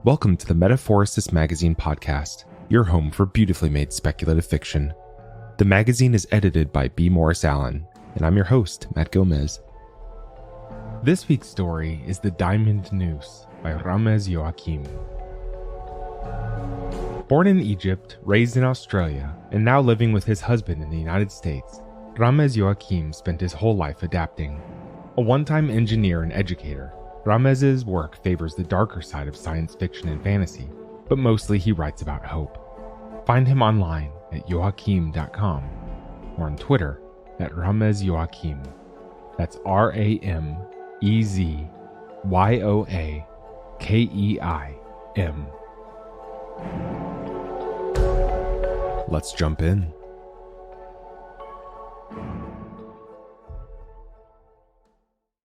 Welcome to the Metaphorosis magazine podcast, your home for beautifully made speculative fiction. The magazine is edited by B. Morris Allen, and I'm your host, Matt Gomez. This week's story is The Diamond Noose by Ramez Yoakeim. Born in Egypt, raised in Australia, and now living with his husband in the United States, Ramez Yoakeim spent his whole life adapting. A one-time engineer and educator, Ramez's work favors the darker side of science fiction and fantasy, but mostly he writes about hope. Find him online at yoakeim.com or on Twitter at Ramez Yoakeim. That's RamezYoakeim. Let's jump in.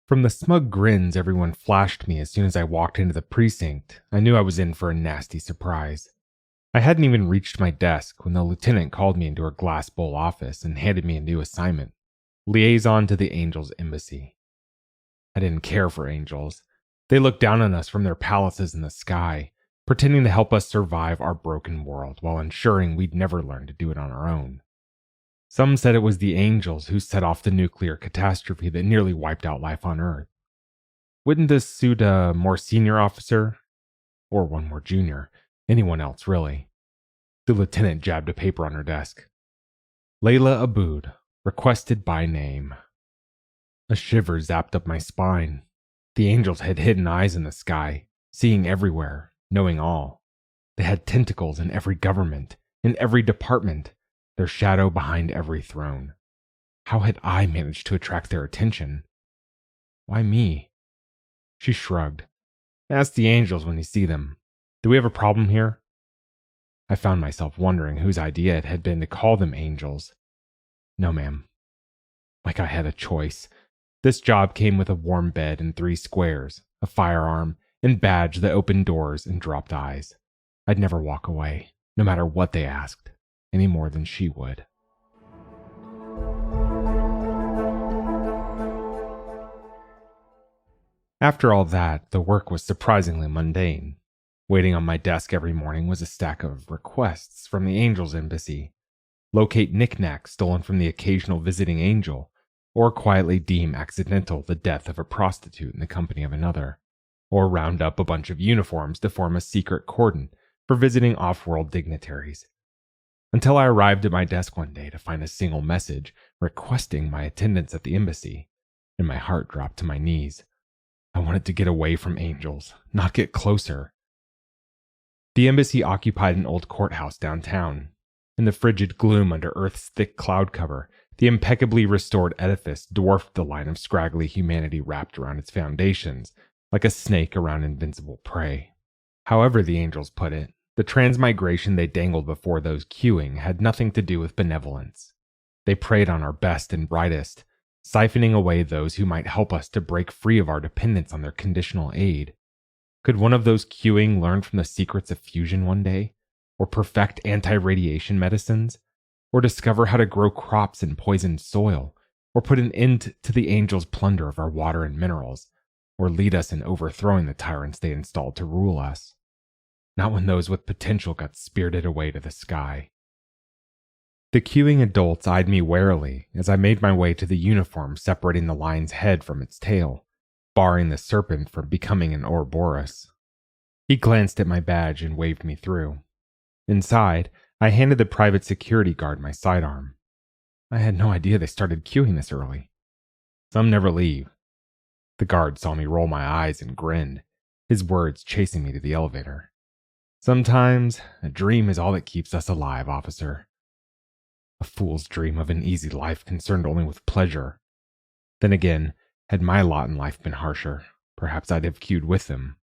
From the smug grins everyone flashed me as soon as I walked into the precinct, I knew I was in for a nasty surprise. I hadn't even reached my desk when the lieutenant called me into her glass bowl office and handed me a new assignment: liaison to the Angels Embassy. I didn't care for angels. They looked down on us from their palaces in the sky, pretending to help us survive our broken world while ensuring we'd never learn to do it on our own. Some said it was the angels who set off the nuclear catastrophe that nearly wiped out life on Earth. Wouldn't this suit a more senior officer? Or one more junior? Anyone else, really? The lieutenant jabbed a paper on her desk. Laila Abood, requested by name. A shiver zapped up my spine. The angels had hidden eyes in the sky, seeing everywhere, knowing all. They had tentacles in every government, in every department, their shadow behind every throne. How had I managed to attract their attention? Why me? She shrugged. Ask the angels when you see them. Do we have a problem here? I found myself wondering whose idea it had been to call them angels. No, ma'am. Like I had a choice. This job came with a warm bed and 3 squares, a firearm, and badge that opened doors and dropped eyes. I'd never walk away, no matter what they asked, any more than she would. After all that, the work was surprisingly mundane. Waiting on my desk every morning was a stack of requests from the Angels Embassy. Locate knickknacks stolen from the occasional visiting angel, or quietly deem accidental the death of a prostitute in the company of another, or round up a bunch of uniforms to form a secret cordon for visiting off-world dignitaries. Until I arrived at my desk one day to find a single message requesting my attendance at the embassy, and my heart dropped to my knees. I wanted to get away from angels, not get closer. The embassy occupied an old courthouse downtown. In the frigid gloom under Earth's thick cloud cover, the impeccably restored edifice dwarfed the line of scraggly humanity wrapped around its foundations, like a snake around invincible prey. However the angels put it, the transmigration they dangled before those queuing had nothing to do with benevolence. They preyed on our best and brightest, siphoning away those who might help us to break free of our dependence on their conditional aid. Could one of those queuing learn from the secrets of fusion one day, or perfect anti-radiation medicines, or discover how to grow crops in poisoned soil, or put an end to the angels' plunder of our water and minerals, or lead us in overthrowing the tyrants they installed to rule us? Not when those with potential got spirited away to the sky. The queuing adults eyed me warily as I made my way to the uniform separating the lion's head from its tail, barring the serpent from becoming an Ouroboros. He glanced at my badge and waved me through. Inside, I handed the private security guard my sidearm. I had no idea they started queuing this early. Some never leave. The guard saw me roll my eyes and grinned, his words chasing me to the elevator. Sometimes, a dream is all that keeps us alive, officer. A fool's dream of an easy life concerned only with pleasure. Then again, had my lot in life been harsher, perhaps I'd have queued with them.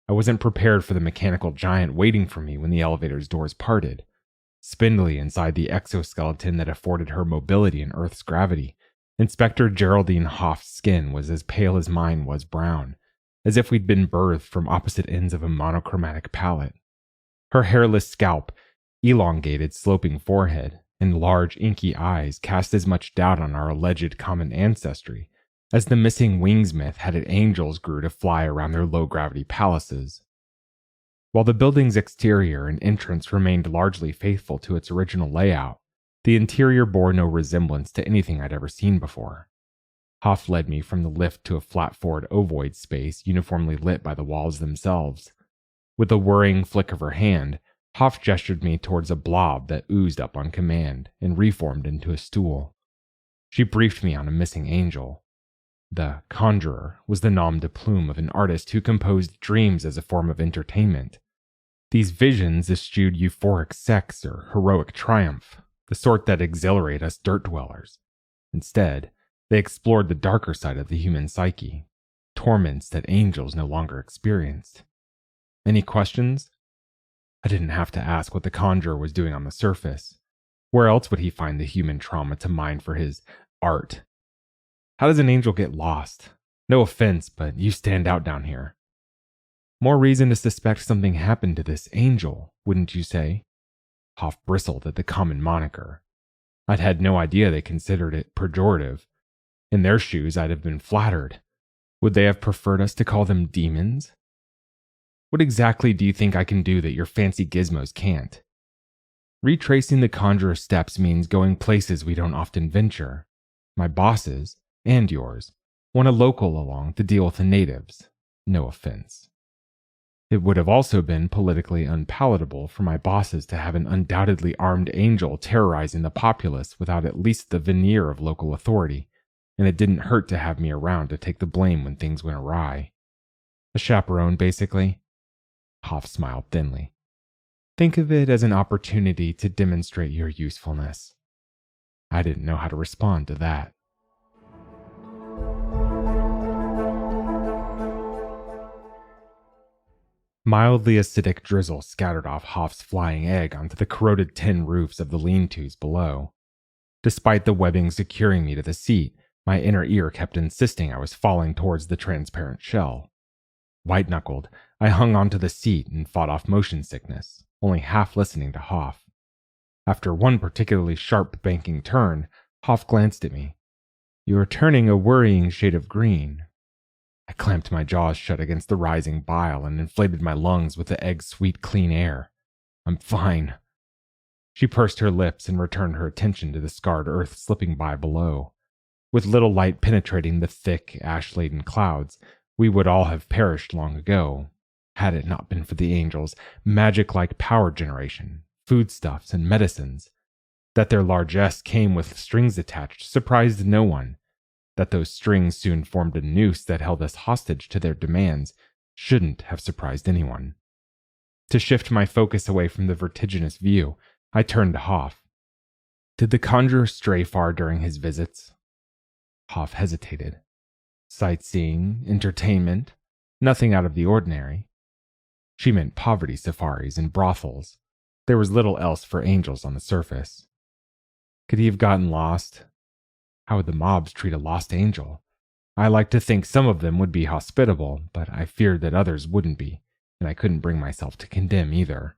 I wasn't prepared for the mechanical giant waiting for me when the elevator's doors parted. Spindly inside the exoskeleton that afforded her mobility in Earth's gravity, Inspector Geraldine Hoff's skin was as pale as mine was brown, as if we'd been birthed from opposite ends of a monochromatic palette. Her hairless scalp, elongated sloping forehead, and large inky eyes cast as much doubt on our alleged common ancestry as the missing wings myth had it angels grew to fly around their low-gravity palaces. While the building's exterior and entrance remained largely faithful to its original layout, the interior bore no resemblance to anything I'd ever seen before. Hoff led me from the lift to a flat-floored ovoid space uniformly lit by the walls themselves. With a worrying flick of her hand, Hoff gestured me towards a blob that oozed up on command and reformed into a stool. She briefed me on a missing angel. The Conjurer was the nom de plume of an artist who composed dreams as a form of entertainment. These visions eschewed euphoric sex or heroic triumph, the sort that exhilarate us dirt dwellers. Instead, they explored the darker side of the human psyche, torments that angels no longer experienced. Any questions? I didn't have to ask what the Conjurer was doing on the surface. Where else would he find the human trauma to mine for his art? How does an angel get lost? No offense, but you stand out down here. More reason to suspect something happened to this angel, wouldn't you say? Hoff bristled at the common moniker. I'd had no idea they considered it pejorative. In their shoes, I'd have been flattered. Would they have preferred us to call them demons? What exactly do you think I can do that your fancy gizmos can't? Retracing the Conjurer's steps means going places we don't often venture. My bosses, and yours, want a local along to deal with the natives. No offense. It would have also been politically unpalatable for my bosses to have an undoubtedly armed angel terrorizing the populace without at least the veneer of local authority, and it didn't hurt to have me around to take the blame when things went awry. A chaperone, basically. Hoff smiled thinly. Think of it as an opportunity to demonstrate your usefulness. I didn't know how to respond to that. Mildly acidic drizzle scattered off Hoff's flying egg onto the corroded tin roofs of the lean-tos below. Despite the webbing securing me to the seat, my inner ear kept insisting I was falling towards the transparent shell. White-knuckled, I hung onto the seat and fought off motion sickness, only half listening to Hoff. After one particularly sharp banking turn, Hoff glanced at me. You are turning a worrying shade of green. I clamped my jaws shut against the rising bile and inflated my lungs with the egg's sweet, clean air. I'm fine. She pursed her lips and returned her attention to the scarred earth slipping by below. With little light penetrating the thick, ash-laden clouds, we would all have perished long ago, had it not been for the angels' magic-like power generation, foodstuffs, and medicines. That their largesse came with strings attached surprised no one. That those strings soon formed a noose that held us hostage to their demands shouldn't have surprised anyone. To shift my focus away from the vertiginous view, I turned to Hoff. Did the Conjurer stray far during his visits? Hoff hesitated. Sightseeing, entertainment, nothing out of the ordinary. She meant poverty safaris and brothels. There was little else for angels on the surface. Could he have gotten lost? How would the mobs treat a lost angel? I liked to think some of them would be hospitable, but I feared that others wouldn't be, and I couldn't bring myself to condemn either.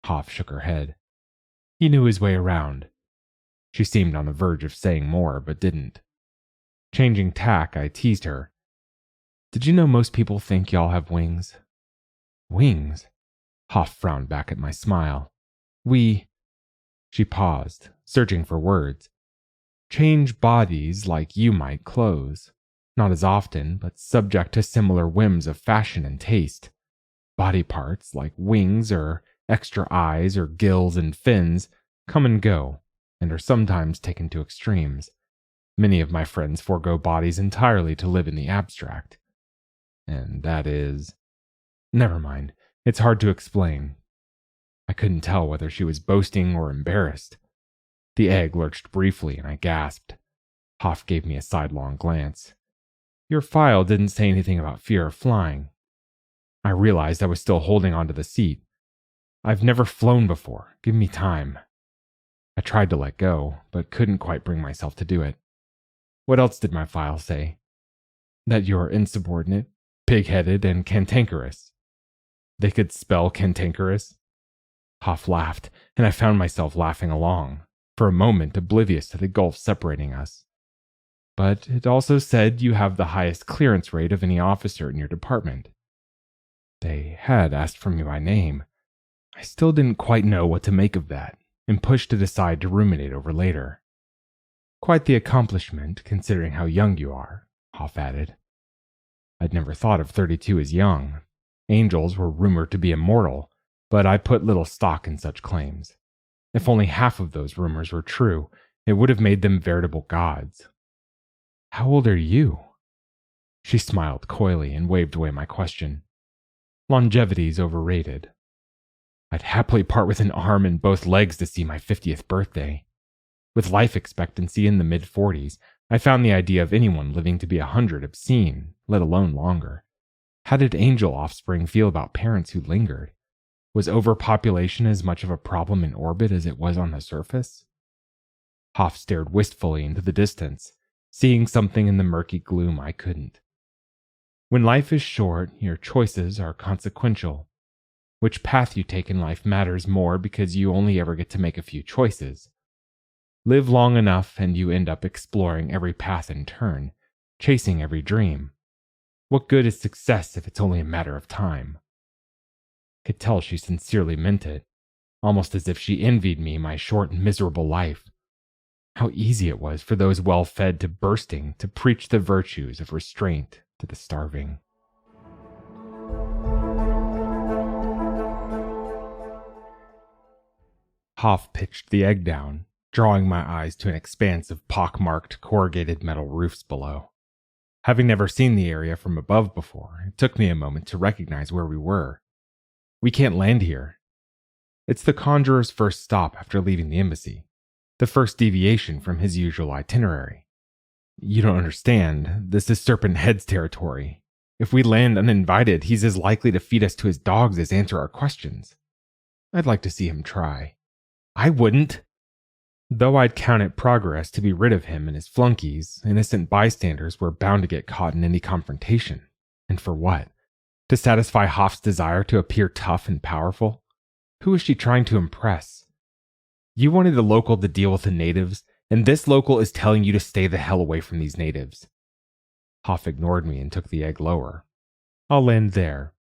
Hoff shook her head. He knew his way around. She seemed on the verge of saying more, but didn't. Changing tack, I teased her. Did you know most people think y'all have wings? Wings? Hoff frowned back at my smile. She paused, searching for words. Change bodies like you might clothes. Not as often, but subject to similar whims of fashion and taste. Body parts, like wings or extra eyes or gills and fins, come and go, and are sometimes taken to extremes. Many of my friends forego bodies entirely to live in the abstract. And that is... Never mind, it's hard to explain. I couldn't tell whether she was boasting or embarrassed. The egg lurched briefly, and I gasped. Hoff gave me a sidelong glance. Your file didn't say anything about fear of flying. I realized I was still holding onto the seat. I've never flown before. Give me time. I tried to let go, but couldn't quite bring myself to do it. What else did my file say? That you're insubordinate, pig-headed, and cantankerous. They could spell cantankerous? Hoff laughed, and I found myself laughing along, for a moment oblivious to the gulf separating us. But it also said you have the highest clearance rate of any officer in your department. They had asked for me by name. I still didn't quite know what to make of that, and pushed it aside to ruminate over later. Quite the accomplishment, considering how young you are, Hoff added. I'd never thought of 32 as young. Angels were rumored to be immortal, but I put little stock in such claims. If only half of those rumors were true, it would have made them veritable gods. How old are you? She smiled coyly and waved away my question. Longevity's overrated. I'd happily part with an arm and both legs to see my 50th birthday. With life expectancy in the mid-40s, I found the idea of anyone living to be 100 obscene, let alone longer. How did angel offspring feel about parents who lingered? Was overpopulation as much of a problem in orbit as it was on the surface? Hoff stared wistfully into the distance, seeing something in the murky gloom I couldn't. When life is short, your choices are consequential. Which path you take in life matters more because you only ever get to make a few choices. Live long enough and you end up exploring every path in turn, chasing every dream. What good is success if it's only a matter of time? Could tell she sincerely meant it, almost as if she envied me my short, miserable life. How easy it was for those well-fed to bursting to preach the virtues of restraint to the starving. Hoff pitched the egg down, drawing my eyes to an expanse of pock-marked corrugated metal roofs below. Having never seen the area from above before, it took me a moment to recognize where we were. We can't land here. It's the conjurer's first stop after leaving the embassy, the first deviation from his usual itinerary. You don't understand, this is Serpent Head's territory. If we land uninvited, he's as likely to feed us to his dogs as answer our questions. I'd like to see him try. I wouldn't. Though I'd count it progress to be rid of him and his flunkies, innocent bystanders were bound to get caught in any confrontation. And for what? To satisfy Hoff's desire to appear tough and powerful? Who is she trying to impress? You wanted the local to deal with the natives, and this local is telling you to stay the hell away from these natives. Hoff ignored me and took the egg lower. I'll land there.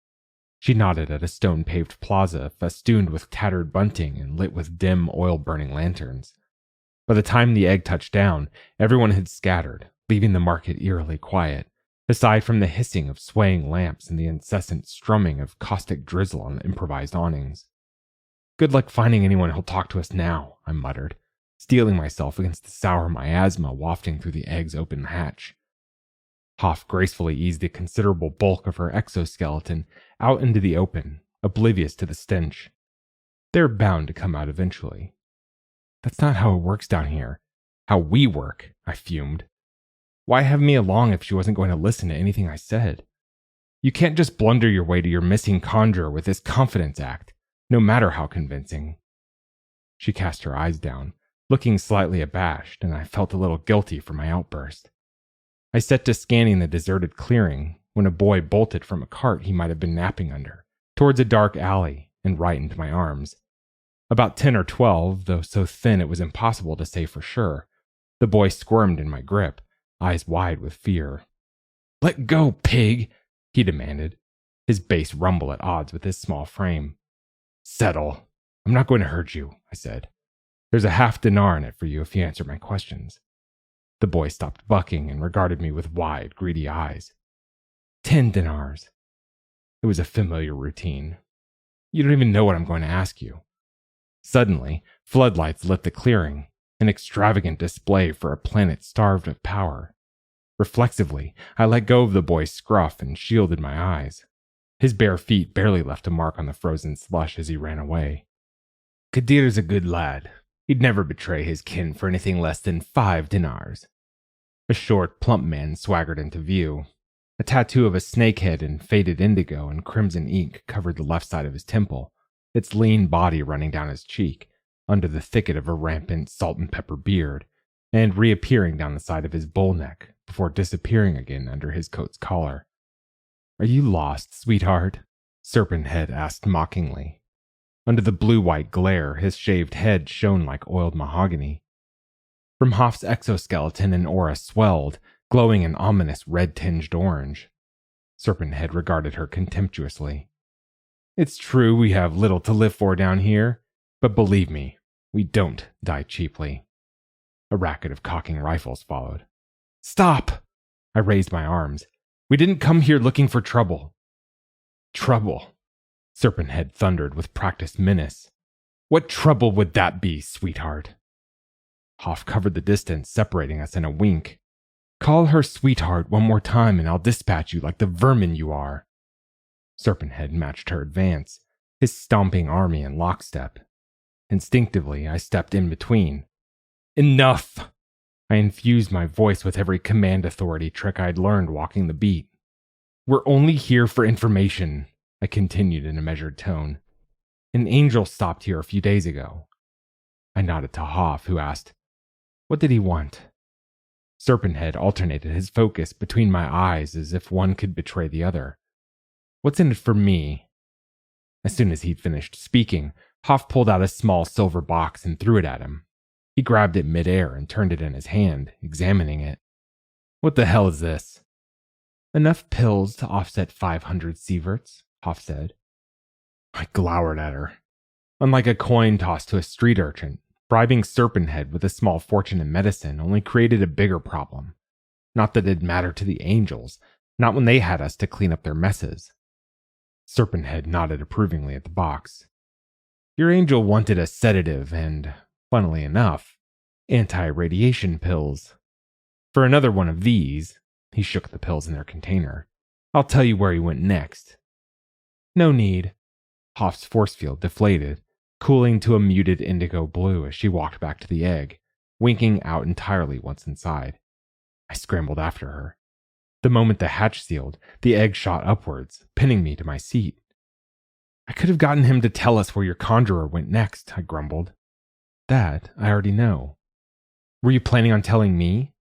She nodded at a stone-paved plaza festooned with tattered bunting and lit with dim, oil-burning lanterns. By the time the egg touched down, everyone had scattered, leaving the market eerily quiet, aside from the hissing of swaying lamps and the incessant strumming of caustic drizzle on the improvised awnings. Good luck finding anyone who'll talk to us now, I muttered, steeling myself against the sour miasma wafting through the egg's open hatch. Hoff gracefully eased the considerable bulk of her exoskeleton out into the open, oblivious to the stench. They're bound to come out eventually. That's not how it works down here. How we work, I fumed. Why have me along if she wasn't going to listen to anything I said? You can't just blunder your way to your missing conjurer with this confidence act, no matter how convincing. She cast her eyes down, looking slightly abashed, and I felt a little guilty for my outburst. I set to scanning the deserted clearing when a boy bolted from a cart he might have been napping under, towards a dark alley and right into my arms. About 10 or 12, though so thin it was impossible to say for sure, the boy squirmed in my grip, eyes wide with fear. "Let go, pig!" he demanded, his bass rumble at odds with his small frame. "Settle. I'm not going to hurt you," I said. "There's a half dinar in it for you if you answer my questions." The boy stopped bucking and regarded me with wide, greedy eyes. 10 dinars. It was a familiar routine. "You don't even know what I'm going to ask you." Suddenly, floodlights lit the clearing, an extravagant display for a planet starved of power. Reflexively, I let go of the boy's scruff and shielded my eyes. His bare feet barely left a mark on the frozen slush as he ran away. "Kadir's a good lad. He'd never betray his kin for anything less than 5 dinars. A short, plump man swaggered into view. A tattoo of a snakehead in faded indigo and crimson ink covered the left side of his temple, its lean body running down his cheek, under the thicket of a rampant salt and pepper beard, and reappearing down the side of his bull neck before disappearing again under his coat's collar. "Are you lost, sweetheart?" Serpent Head asked mockingly. Under the blue-white glare, his shaved head shone like oiled mahogany. From Hoff's exoskeleton an aura swelled, glowing an ominous red-tinged orange. Serpent Head regarded her contemptuously. It's true we have little to live for down here, but believe me, we don't die cheaply." A racket of cocking rifles followed. "Stop!" I raised my arms. "We didn't come here looking for trouble." "Trouble?" Serpent Head thundered with practiced menace. "What trouble would that be, sweetheart?" Hoff covered the distance separating us in a wink. "Call her sweetheart one more time and I'll dispatch you like the vermin you are." Serpent Head matched her advance, his stomping army in lockstep. Instinctively, I stepped in between. "Enough!" I infused my voice with every command authority trick I'd learned walking the beat. "We're only here for information," I continued in a measured tone. "An angel stopped here a few days ago." I nodded to Hoff, who asked, "What did he want?" Serpent Head alternated his focus between my eyes as if one could betray the other. "What's in it for me?" As soon as he'd finished speaking, Hoff pulled out a small silver box and threw it at him. He grabbed it midair and turned it in his hand, examining it. "What the hell is this?" "Enough pills to offset 500 sieverts," Hoff said. I glowered at her. Unlike a coin tossed to a street urchin, bribing Serpent Head with a small fortune in medicine only created a bigger problem. Not that it mattered to the angels, not when they had us to clean up their messes. Serpent Head nodded approvingly at the box. "Your angel wanted a sedative and, funnily enough, anti-radiation pills. For another one of these," he shook the pills in their container, "I'll tell you where he went next." "No need." Hoff's force field deflated, cooling to a muted indigo blue as she walked back to the egg, winking out entirely once inside. I scrambled after her. The moment the hatch sealed, the egg shot upwards, pinning me to my seat. "I could have gotten him to tell us where your conjurer went next," I grumbled. "That I already know." "Were you planning on telling me?"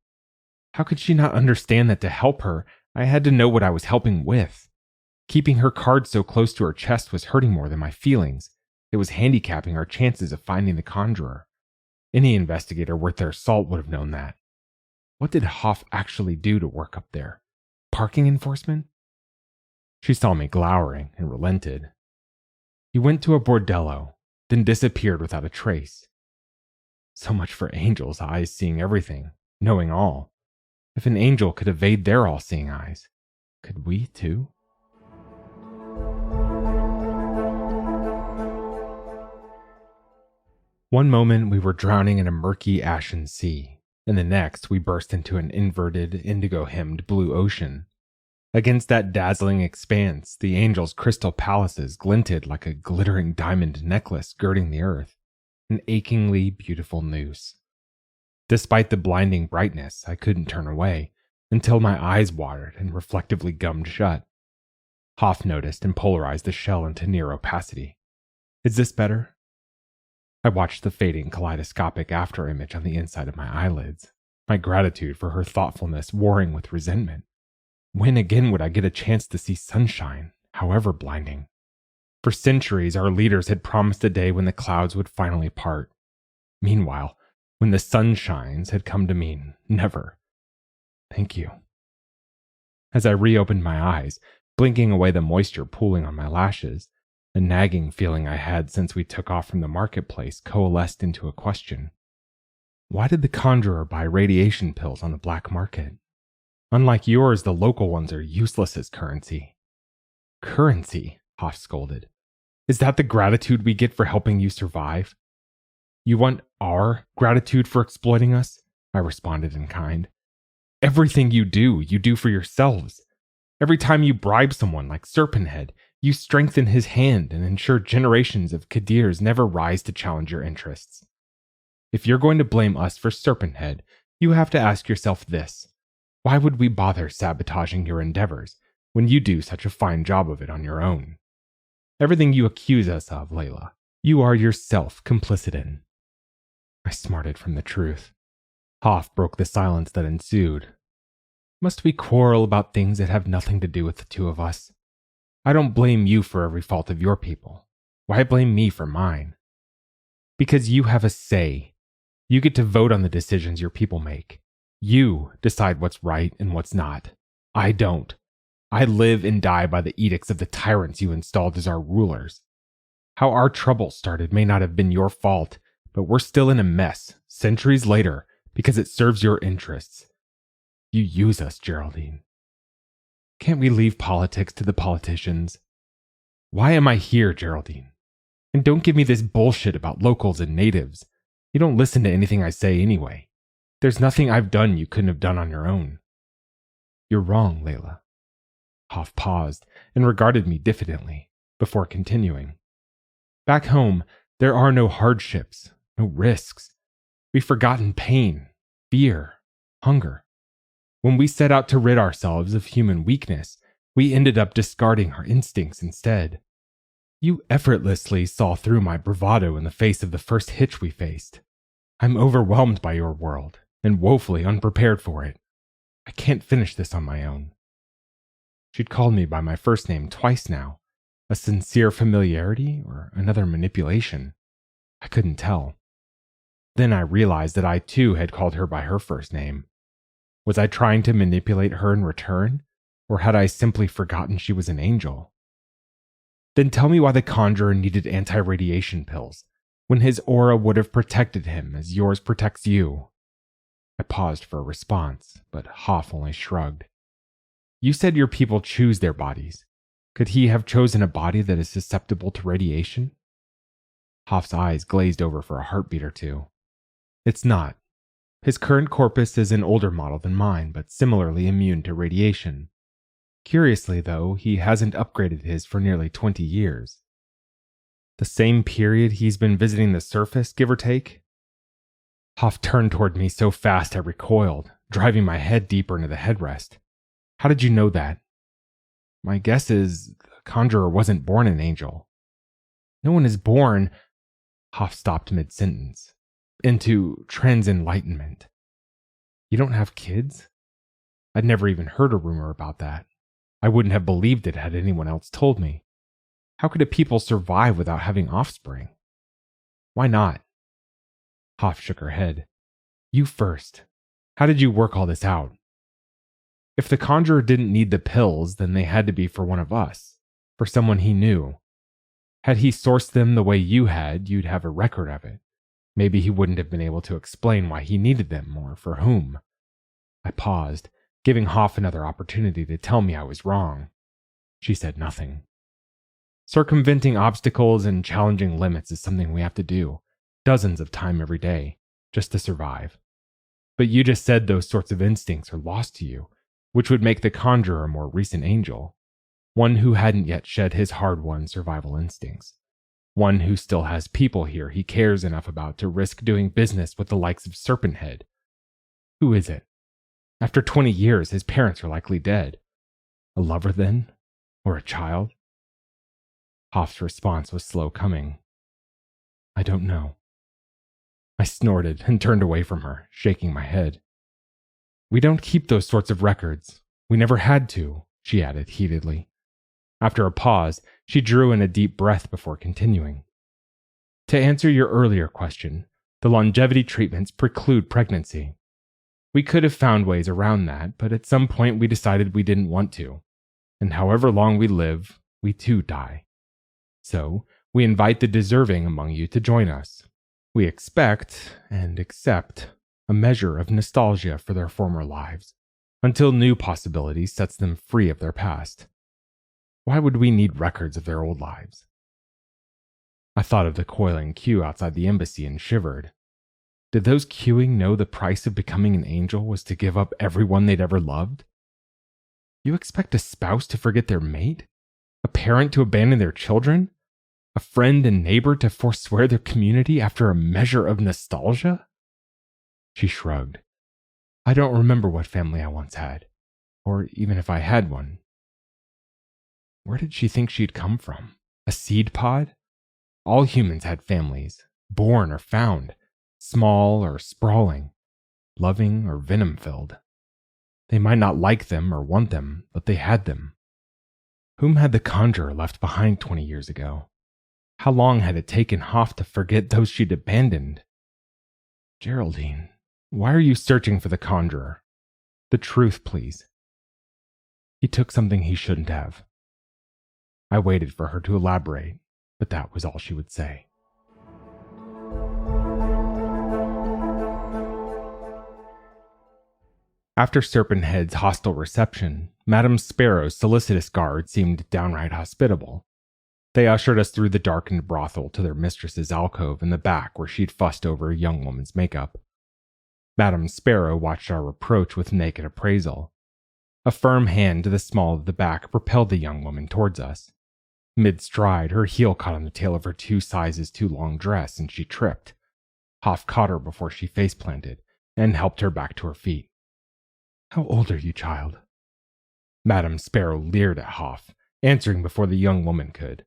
How could she not understand that to help her, I had to know what I was helping with? Keeping her card so close to her chest was hurting more than my feelings. It was handicapping our chances of finding the conjurer. Any investigator worth their salt would have known that. What did Hoff actually do to work up there? Parking enforcement? She saw me glowering and relented. "He went to a bordello, then disappeared without a trace." So much for angels' eyes seeing everything, knowing all. If an angel could evade their all-seeing eyes, could we too? One moment we were drowning in a murky ashen sea, and the next we burst into an inverted, indigo-hemmed blue ocean. Against that dazzling expanse, the angels' crystal palaces glinted like a glittering diamond necklace girding the earth, an achingly beautiful noose. Despite the blinding brightness, I couldn't turn away, until my eyes watered and reflectively gummed shut. Hoff noticed and polarized the shell into near opacity. "Is this better?" I watched the fading kaleidoscopic afterimage on the inside of my eyelids, my gratitude for her thoughtfulness warring with resentment. When again would I get a chance to see sunshine, however blinding? For centuries, our leaders had promised a day when the clouds would finally part. Meanwhile, when the sun shines had come to mean never. Thank you. As I reopened my eyes, blinking away the moisture pooling on my lashes, the nagging feeling I had since we took off from the marketplace coalesced into a question. Why did the conjurer buy radiation pills on the black market? Unlike yours, the local ones are useless as currency. Currency? Hoff scolded. Is that the gratitude we get for helping you survive? You want our gratitude for exploiting us? I responded in kind. Everything you do for yourselves. Every time you bribe someone like Serpent Head, you strengthen his hand and ensure generations of Kadirs never rise to challenge your interests. If you're going to blame us for Serpent Head, you have to ask yourself this. Why would we bother sabotaging your endeavors when you do such a fine job of it on your own? Everything you accuse us of, Laila, you are yourself complicit in. I smarted from the truth. Hoff broke the silence that ensued. Must we quarrel about things that have nothing to do with the two of us? I don't blame you for every fault of your people. Why blame me for mine? Because you have a say. You get to vote on the decisions your people make. You decide what's right and what's not. I don't. I live and die by the edicts of the tyrants you installed as our rulers. How our trouble started may not have been your fault, but we're still in a mess, centuries later, because it serves your interests. You use us, Geraldine. Can't we leave politics to the politicians? Why am I here, Geraldine? And don't give me this bullshit about locals and natives. You don't listen to anything I say anyway. There's nothing I've done you couldn't have done on your own. You're wrong, Laila. Hoff paused and regarded me diffidently before continuing. Back home, there are no hardships, no risks. We've forgotten pain, fear, hunger. When we set out to rid ourselves of human weakness, we ended up discarding our instincts instead. You effortlessly saw through my bravado in the face of the first hitch we faced. I'm overwhelmed by your world and woefully unprepared for it. I can't finish this on my own. She'd called me by my first name twice now. A sincere familiarity or another manipulation? I couldn't tell. Then I realized that I too had called her by her first name. Was I trying to manipulate her in return, or had I simply forgotten she was an angel? Then tell me why the conjurer needed anti-radiation pills, when his aura would have protected him as yours protects you. I paused for a response, but Hoff only shrugged. You said your people choose their bodies. Could he have chosen a body that is susceptible to radiation? Hoff's eyes glazed over for a heartbeat or two. It's not. His current corpus is an older model than mine, but similarly immune to radiation. Curiously, though, he hasn't upgraded his for nearly 20 years. The same period he's been visiting the surface, give or take? Hoff turned toward me so fast I recoiled, driving my head deeper into the headrest. How did you know that? My guess is the conjurer wasn't born an angel. No one is born... Hoff stopped mid-sentence. Into trans enlightenment. You don't have kids? I'd never even heard a rumor about that. I wouldn't have believed it had anyone else told me. How could a people survive without having offspring? Why not? Hoff shook her head. You first. How did you work all this out? If the conjurer didn't need the pills, then they had to be for one of us, for someone he knew. Had he sourced them the way you had, you'd have a record of it. Maybe he wouldn't have been able to explain why he needed them or for whom. I paused, giving Hoff another opportunity to tell me I was wrong. She said nothing. Circumventing obstacles and challenging limits is something we have to do, dozens of times every day, just to survive. But you just said those sorts of instincts are lost to you, which would make the conjurer a more recent angel, one who hadn't yet shed his hard-won survival instincts. One who still has people here he cares enough about to risk doing business with the likes of Serpent Head. Who is it? After 20 years, his parents are likely dead. A lover then? Or a child? Hoff's response was slow coming. I don't know. I snorted and turned away from her, shaking my head. We don't keep those sorts of records. We never had to, she added heatedly. After a pause, she drew in a deep breath before continuing. To answer your earlier question, the longevity treatments preclude pregnancy. We could have found ways around that, but at some point we decided we didn't want to. And however long we live, we too die. So, we invite the deserving among you to join us. We expect and accept a measure of nostalgia for their former lives, until new possibility sets them free of their past. Why would we need records of their old lives? I thought of the coiling queue outside the embassy and shivered. Did those queuing know the price of becoming an angel was to give up everyone they'd ever loved? You expect a spouse to forget their mate? A parent to abandon their children? A friend and neighbor to forswear their community after a measure of nostalgia? She shrugged. I don't remember what family I once had, or even if I had one. Where did she think she'd come from? A seed pod? All humans had families, born or found, small or sprawling, loving or venom-filled. They might not like them or want them, but they had them. Whom had the conjurer left behind 20 years ago? How long had it taken Hoff to forget those she'd abandoned? Geraldine, why are you searching for the conjurer? The truth, please. He took something he shouldn't have. I waited for her to elaborate, but that was all she would say. After Serpent Head's hostile reception, Madame Sparrow's solicitous guard seemed downright hospitable. They ushered us through the darkened brothel to their mistress's alcove in the back where she'd fussed over a young woman's makeup. Madame Sparrow watched our approach with naked appraisal. A firm hand to the small of the back propelled the young woman towards us. Mid-stride, her heel caught on the tail of her 2 sizes too long dress, and she tripped. Hoff caught her before she face-planted and helped her back to her feet. "How old are you, child?" Madame Sparrow leered at Hoff, answering before the young woman could.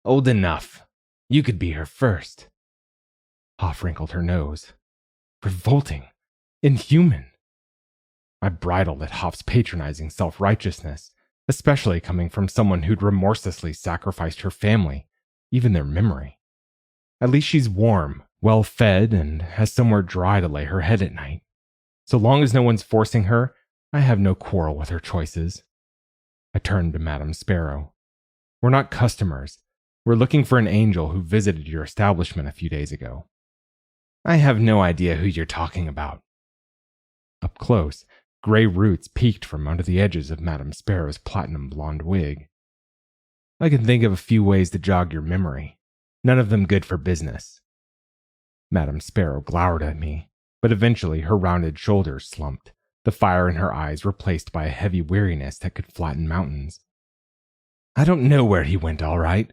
"Old enough. You could be her first." Hoff wrinkled her nose. Revolting. Inhuman. I bridled at Hoff's patronizing self-righteousness, especially coming from someone who'd remorselessly sacrificed her family, even their memory. At least she's warm, well-fed, and has somewhere dry to lay her head at night. So long as no one's forcing her, I have no quarrel with her choices. I turned to Madame Sparrow. "We're not customers. We're looking for an angel who visited your establishment a few days ago." "I have no idea who you're talking about." Up close, gray roots peeked from under the edges of Madame Sparrow's platinum blonde wig. "I can think of a few ways to jog your memory. None of them good for business." Madame Sparrow glowered at me, but eventually her rounded shoulders slumped, the fire in her eyes replaced by a heavy weariness that could flatten mountains. "I don't know where he went, all right.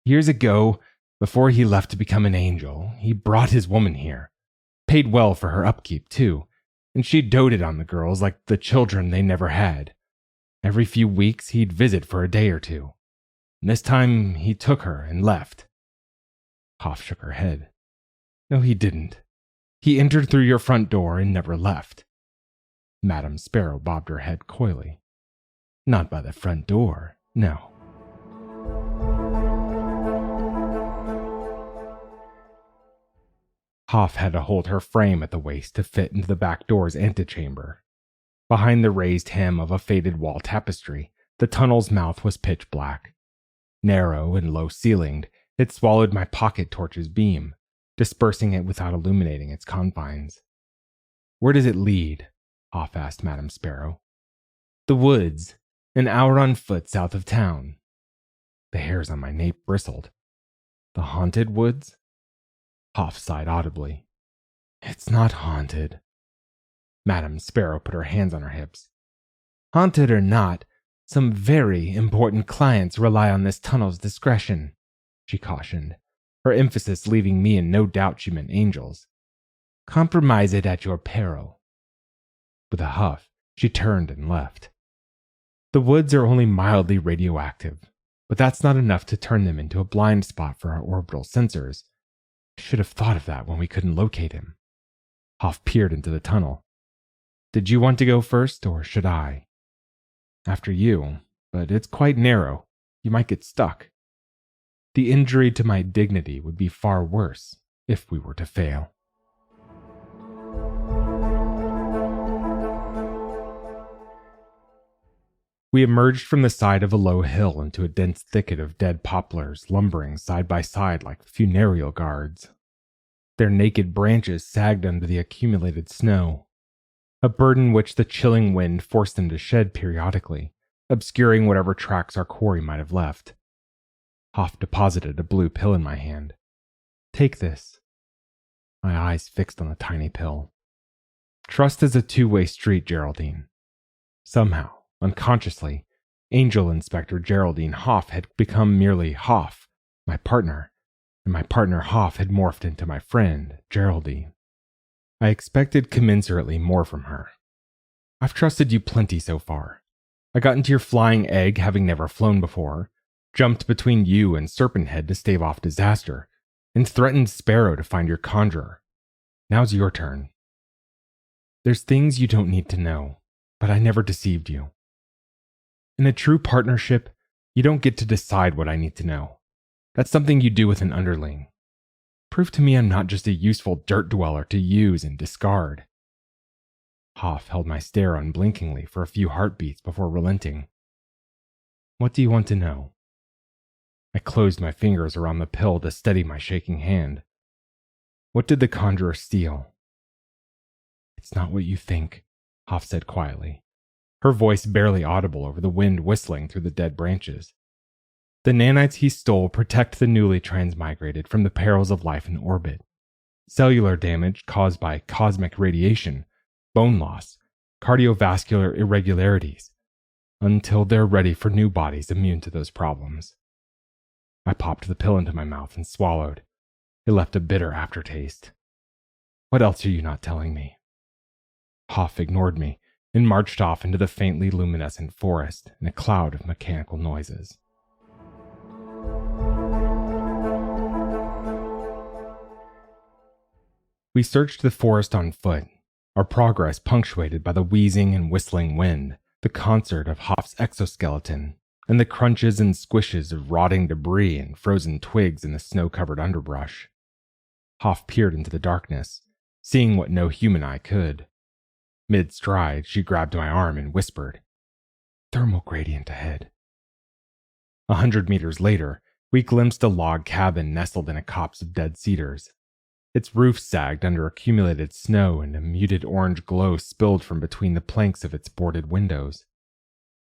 Years ago, before he left to become an angel, he brought his woman here. Paid well for her upkeep, too, and she doted on the girls like the children they never had. Every few weeks, he'd visit for a day or two. And this time, he took her and left." Hoff shook her head. "No, he didn't. He entered through your front door and never left." Madame Sparrow bobbed her head coyly. "Not by the front door, no." Hoff had to hold her frame at the waist to fit into the back door's antechamber. Behind the raised hem of a faded wall tapestry, the tunnel's mouth was pitch black. Narrow and low-ceilinged, it swallowed my pocket torch's beam, dispersing it without illuminating its confines. "Where does it lead?" Hoff asked Madame Sparrow. "The woods, an hour on foot south of town." The hairs on my nape bristled. "The haunted woods?" Hoff sighed audibly. "It's not haunted." Madame Sparrow put her hands on her hips. "Haunted or not, some very important clients rely on this tunnel's discretion," she cautioned, her emphasis leaving me in no doubt she meant angels. "Compromise it at your peril." With a huff, she turned and left. The woods are only mildly radioactive, but that's not enough to turn them into a blind spot for our orbital sensors. I should have thought of that when we couldn't locate him. Hoff peered into the tunnel. "Did you want to go first, or should I?" "After you, but it's quite narrow. You might get stuck. The injury to my dignity would be far worse if we were to fail." We emerged from the side of a low hill into a dense thicket of dead poplars lumbering side by side like funereal guards. Their naked branches sagged under the accumulated snow, a burden which the chilling wind forced them to shed periodically, obscuring whatever tracks our quarry might have left. Hoff deposited a blue pill in my hand. "Take this." My eyes fixed on the tiny pill. "Trust is a two-way street, Geraldine." Somehow, unconsciously, Angel Inspector Geraldine Hoff had become merely Hoff, my partner, and my partner Hoff had morphed into my friend, Geraldine. I expected commensurately more from her. "I've trusted you plenty so far. I got into your flying egg having never flown before, jumped between you and Serpent Head to stave off disaster, and threatened Sparrow to find your conjurer. Now's your turn. There's things you don't need to know, but I never deceived you. In a true partnership, you don't get to decide what I need to know. That's something you do with an underling. Prove to me I'm not just a useful dirt dweller to use and discard." Hoff held my stare unblinkingly for a few heartbeats before relenting. What do you want to know? I closed my fingers around the pill to steady my shaking hand. What did the conjurer steal? It's not what you think, Hoff said quietly, her voice barely audible over the wind whistling through the dead branches. The nanites he stole protect the newly transmigrated from the perils of life in orbit. Cellular damage caused by cosmic radiation, bone loss, cardiovascular irregularities, until they're ready for new bodies immune to those problems. I popped the pill into my mouth and swallowed. It left a bitter aftertaste. What else are you not telling me? Hoff ignored me and marched off into the faintly luminescent forest in a cloud of mechanical noises. We searched the forest on foot, our progress punctuated by the wheezing and whistling wind, the concert of Hoff's exoskeleton, and the crunches and squishes of rotting debris and frozen twigs in the snow-covered underbrush. Hoff peered into the darkness, seeing what no human eye could. Mid-stride, she grabbed my arm and whispered, "Thermal gradient ahead." 100 meters later, we glimpsed a log cabin nestled in a copse of dead cedars. Its roof sagged under accumulated snow and a muted orange glow spilled from between the planks of its boarded windows.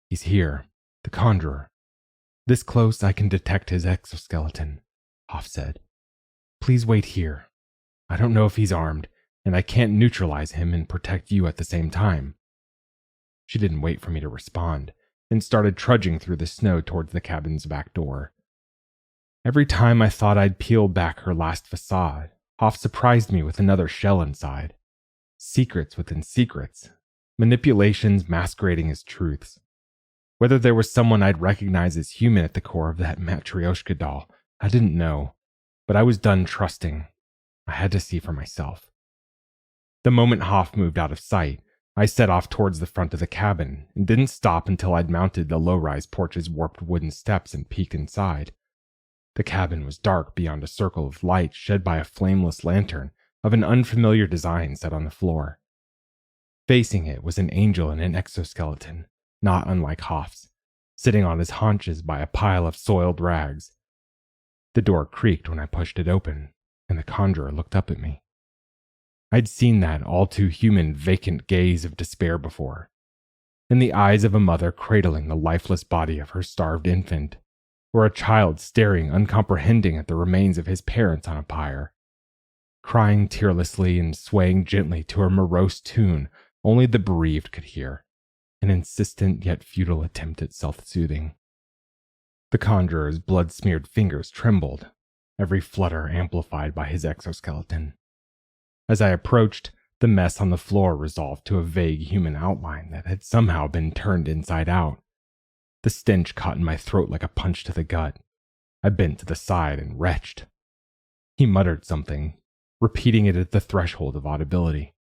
He's here, the conjurer. This close I can detect his exoskeleton, Hoff said. Please wait here. I don't know if he's armed, and I can't neutralize him and protect you at the same time. She didn't wait for me to respond, and started trudging through the snow towards the cabin's back door. Every time I thought I'd peeled back her last facade, Hoff surprised me with another shell inside. Secrets within secrets. Manipulations masquerading as truths. Whether there was someone I'd recognize as human at the core of that Matryoshka doll, I didn't know. But I was done trusting. I had to see for myself. The moment Hoff moved out of sight, I set off towards the front of the cabin and didn't stop until I'd mounted the low-rise porch's warped wooden steps and peeked inside. The cabin was dark beyond a circle of light shed by a flameless lantern of an unfamiliar design set on the floor. Facing it was an angel in an exoskeleton, not unlike Hoff's, sitting on his haunches by a pile of soiled rags. The door creaked when I pushed it open, and the conjurer looked up at me. I'd seen that all too human vacant gaze of despair before, in the eyes of a mother cradling the lifeless body of her starved infant, or a child staring uncomprehending at the remains of his parents on a pyre. Crying tearlessly and swaying gently to a morose tune only the bereaved could hear, an insistent yet futile attempt at self-soothing. The conjurer's blood-smeared fingers trembled, every flutter amplified by his exoskeleton. As I approached, the mess on the floor resolved to a vague human outline that had somehow been turned inside out. The stench caught in my throat like a punch to the gut. I bent to the side and retched. He muttered something, repeating it at the threshold of audibility.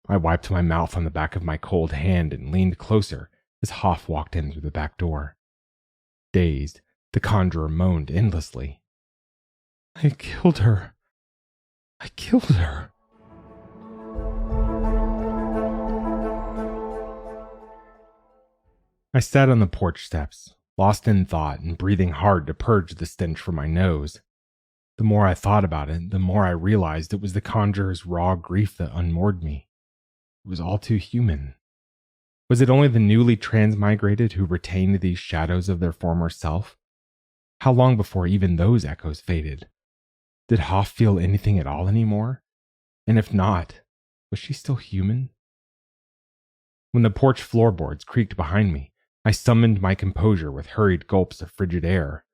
I wiped my mouth on the back of my cold hand and leaned closer as Hoff walked in through the back door. Dazed, the conjurer moaned endlessly. I killed her. I killed her. I sat on the porch steps, lost in thought and breathing hard to purge the stench from my nose. The more I thought about it, the more I realized it was the conjurer's raw grief that unmoored me. It was all too human. Was it only the newly transmigrated who retained these shadows of their former self? How long before even those echoes faded? Did Hoff feel anything at all anymore? And if not, was she still human? When the porch floorboards creaked behind me, I summoned my composure with hurried gulps of frigid air,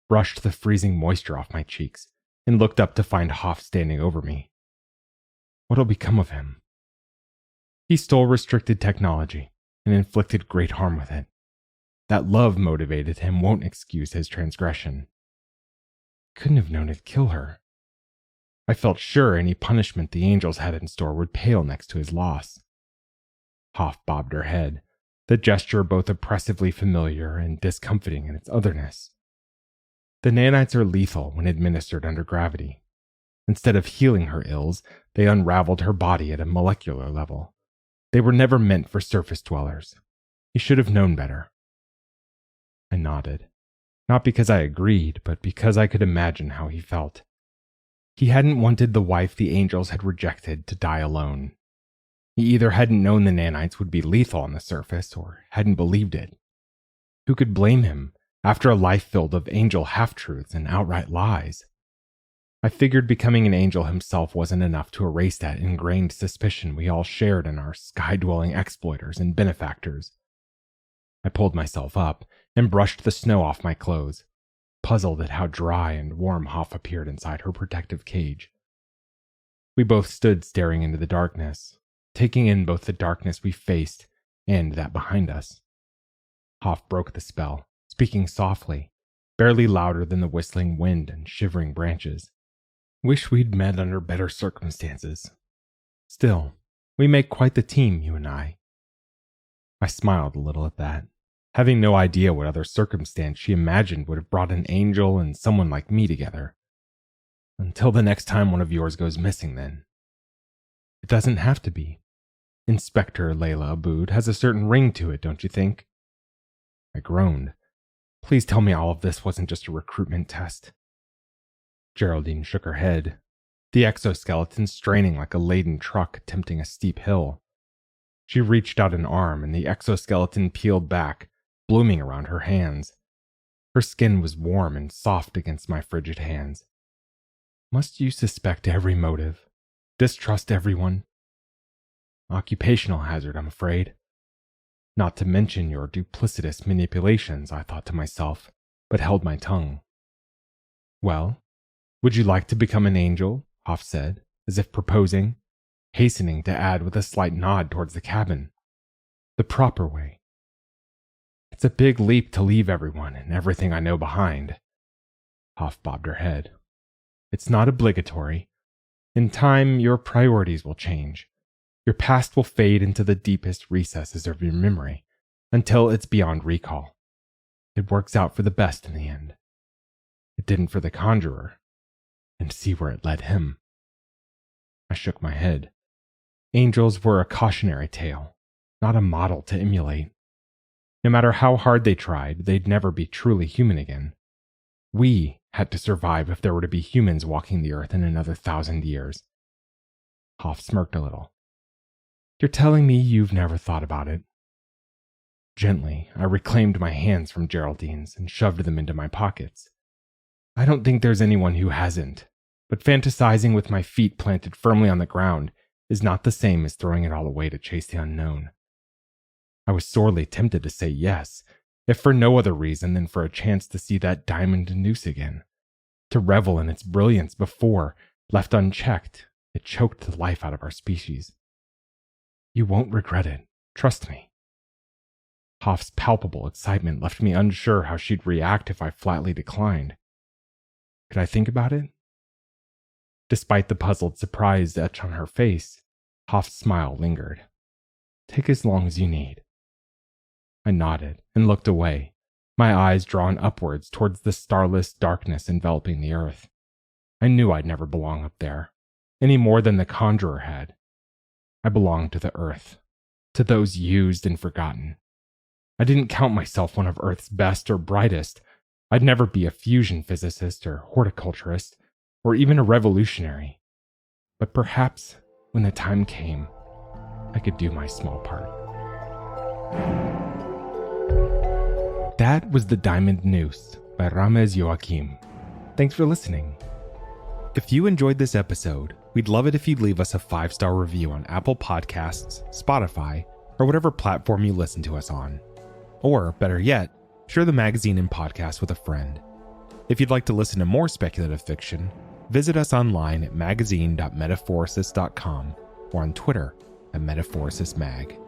brushed the freezing moisture off my cheeks, and looked up to find Hoff standing over me. What'll become of him? He stole restricted technology and inflicted great harm with it. That love motivated him won't excuse his transgression. Couldn't have known it'd kill her. I felt sure any punishment the angels had in store would pale next to his loss. Hoff bobbed her head, the gesture both oppressively familiar and discomfiting in its otherness. The nanites are lethal when administered under gravity. Instead of healing her ills, they unraveled her body at a molecular level. They were never meant for surface dwellers. He should have known better. I nodded, not because I agreed, but because I could imagine how he felt. He hadn't wanted the wife the angels had rejected to die alone. He either hadn't known the nanites would be lethal on the surface, or hadn't believed it. Who could blame him after a life filled with angel half-truths and outright lies? I figured becoming an angel himself wasn't enough to erase that ingrained suspicion we all shared in our sky-dwelling exploiters and benefactors. I pulled myself up and brushed the snow off my clothes, puzzled at how dry and warm Hoff appeared inside her protective cage. We both stood staring into the darkness, taking in both the darkness we faced and that behind us. Hoff broke the spell, speaking softly, barely louder than the whistling wind and shivering branches. Wish we'd met under better circumstances. Still, we make quite the team, you and I. I smiled a little at that, having no idea what other circumstance she imagined would have brought an angel and someone like me together. Until the next time one of yours goes missing, then. It doesn't have to be. Inspector Laila Abood has a certain ring to it, don't you think? I groaned. Please tell me all of this wasn't just a recruitment test. Geraldine shook her head, the exoskeleton straining like a laden truck attempting a steep hill. She reached out an arm and the exoskeleton peeled back, blooming around her hands. Her skin was warm and soft against my frigid hands. Must you suspect every motive? Distrust everyone? Occupational hazard, I'm afraid. Not to mention your duplicitous manipulations, I thought to myself, but held my tongue. Well, would you like to become an angel? Hoff said, as if proposing, hastening to add with a slight nod towards the cabin. The proper way. It's a big leap to leave everyone and everything I know behind. Hoff bobbed her head. It's not obligatory. In time, your priorities will change. Your past will fade into the deepest recesses of your memory, until it's beyond recall. It works out for the best in the end. It didn't for the conjurer, and see where it led him. I shook my head. Angels were a cautionary tale, not a model to emulate. No matter how hard they tried, they'd never be truly human again. We had to survive if there were to be humans walking the earth in another 1,000 years. Hoff smirked a little. You're telling me you've never thought about it? Gently, I reclaimed my hands from Geraldine's and shoved them into my pockets. I don't think there's anyone who hasn't, but fantasizing with my feet planted firmly on the ground is not the same as throwing it all away to chase the unknown. I was sorely tempted to say yes, if for no other reason than for a chance to see that diamond Noose again, to revel in its brilliance before, left unchecked, it choked the life out of our species. You won't regret it, trust me. Hoff's palpable excitement left me unsure how she'd react if I flatly declined. Could I think about it? Despite the puzzled surprise etched on her face, Hoff's smile lingered. Take as long as you need. I nodded and looked away, my eyes drawn upwards towards the starless darkness enveloping the earth. I knew I'd never belong up there, any more than the conjurer had. I belonged to the earth, to those used and forgotten. I didn't count myself one of Earth's best or brightest. I'd never be a fusion physicist or horticulturist, or even a revolutionary. But perhaps, when the time came, I could do my small part. That was The Diamond Noose by Ramez Yoakeim. Thanks for listening. If you enjoyed this episode, we'd love it if you'd leave us a 5-star review on Apple Podcasts, Spotify, or whatever platform you listen to us on. Or, better yet, share the magazine and podcast with a friend. If you'd like to listen to more speculative fiction, visit us online at magazine.metaphorosis.com or on Twitter at MetaphorisisMag.